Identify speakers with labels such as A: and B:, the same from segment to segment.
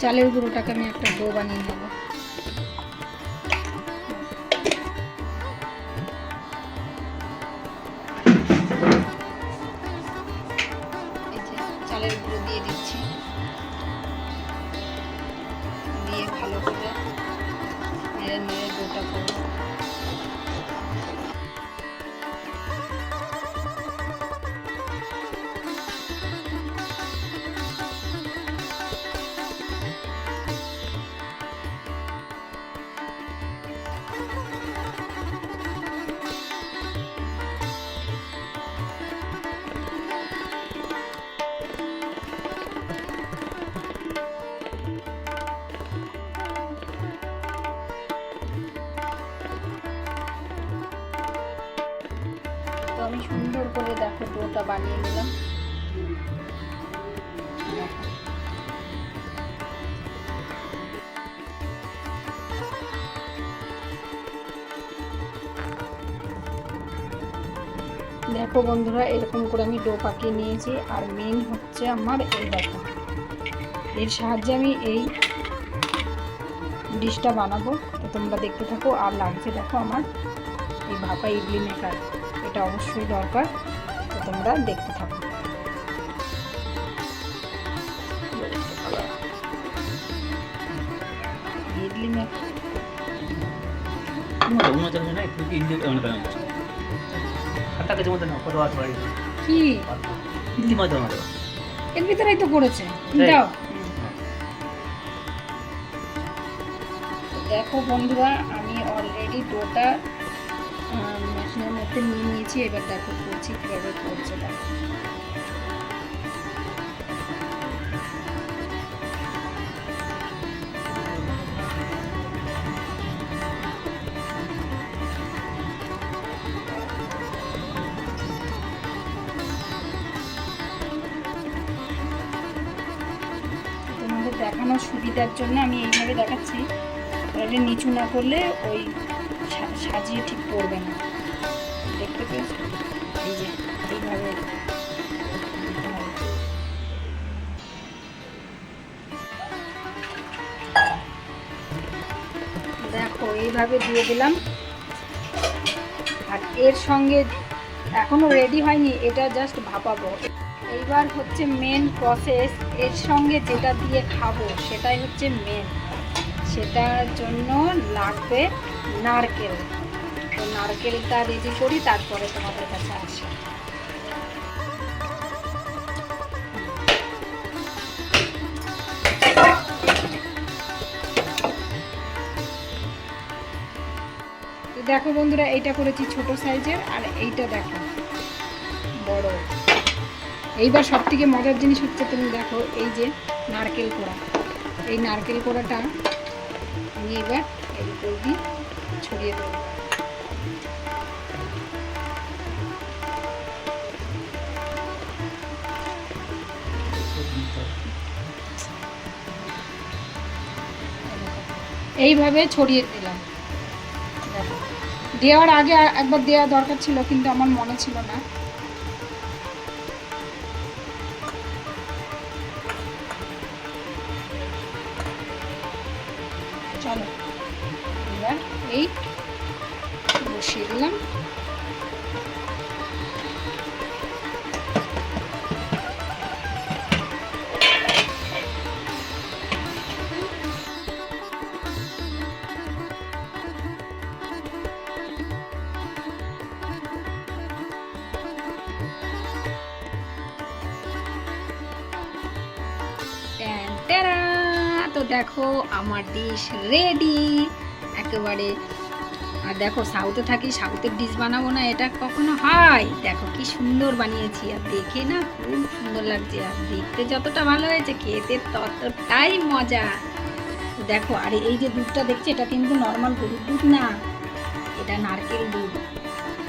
A: চালের গুঁড়োটাকে আমি একটা ডো বানিয়ে নেব। এই যে চালের গুঁড়ো দিয়ে দিচ্ছি, দিয়ে ভালো করে নেড়ে নেড়ে ডোটা করব। তো আমি সুন্দর করে দেখো ডোটা বানিয়ে নিলাম। দেখো বন্ধুরা, এরকম করে আমি ডো পাকিয়ে নিয়েছি। আর মেন হচ্ছে আমার এই দেখো, এর সাহায্যে আমি এই ডিশটা বানাবো। তো তোমরা দেখতে থাকো। আর লাগছে দেখো আমার এই ভাপা ইডলি মেকার, এটা অবশ্যই দরকার। তো তোমরা দেখতে থাকো। ইডলি মেকার কি এর ভিতরেই তো করেছে। দাও। দেখো বন্ধুরা, আমি অলরেডি ডোটা মেশিনের মধ্যে নিয়ে নিয়েছি। এবার দেখো করছি কীভাবে করছে। দেখো তোমাদের দেখানোর সুবিধার জন্য আমি এইভাবে দেখাচ্ছি। এটা নিচু না করলে ওই সাজিয়ে ঠিক পড়বে না। দেখতে পেয়েছো? এই যে এইভাবে দেখো, এইভাবে দিয়ে দিলাম। আর এর সঙ্গে এখনো রেডি হয়নি, এটা জাস্ট ভাপাবো। এইবার হচ্ছে মেন প্রসেস। এর সঙ্গে যেটা দিয়ে খাবো সেটাই হচ্ছে মেন। সেটার জন্য লাগবে নারকেল। তো নারকেলটা রেডি করি, তারপরে তোমাদের কাছে আসি। তো দেখো বন্ধুরা, এইটা করেছি ছোট সাইজের, আর এইটা দেখো বড়। এইবার সব থেকে মজার জিনিস হচ্ছে, তুমি দেখো এই যে নারকেল কোড়া, এই নারকেল কোড়াটা আমি এবার এর উপর দিয়ে ছড়িয়ে দেবো। এইভাবে ছড়িয়ে দিলাম। দেখো, দেওয়ার আগে একবার দেওয়া দরকার ছিল, কিন্তু আমার মনে ছিল না। চলো এবার এই বসিয়ে দিলাম। তো দেখো আমার ডিশ রেডি একেবারে। আর দেখো, সাউথে থাকি, সাউথের ডিশ বানাবো না এটা কখনো হয়? দেখো কি সুন্দর বানিয়েছি, আর দেখে না খুব সুন্দর লাগছে। আর দেখতে যতটা ভালো হয়েছে, খেতে ততটাই মজা। দেখো, আর এই যে দুধটা দেখছি, এটা কিন্তু নর্মাল গরুর দুধ না, এটা নারকেল দুধ।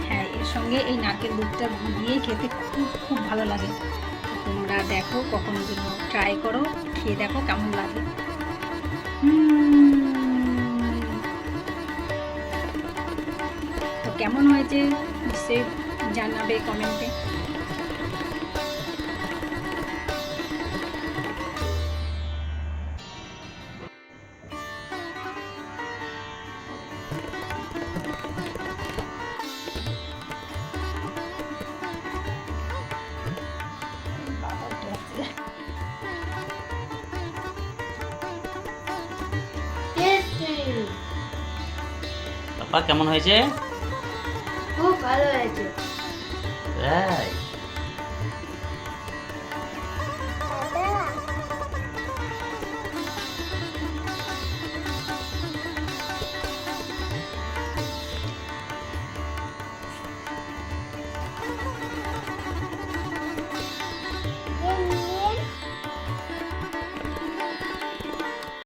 A: হ্যাঁ, এর সঙ্গে এই নারকেল দুধটা দিয়েই খেতে খুব খুব ভালো লাগে। তোমরা দেখো, কখনো যদি ট্রাই করো, খেয়ে দেখো কেমন লাগে। তো কেমন হয়েছে নিশ্চয়ই জানাবে কমেন্টে।
B: আপা কেমন হয়েছে?
C: খুব ভালো হয়েছে।
B: তাই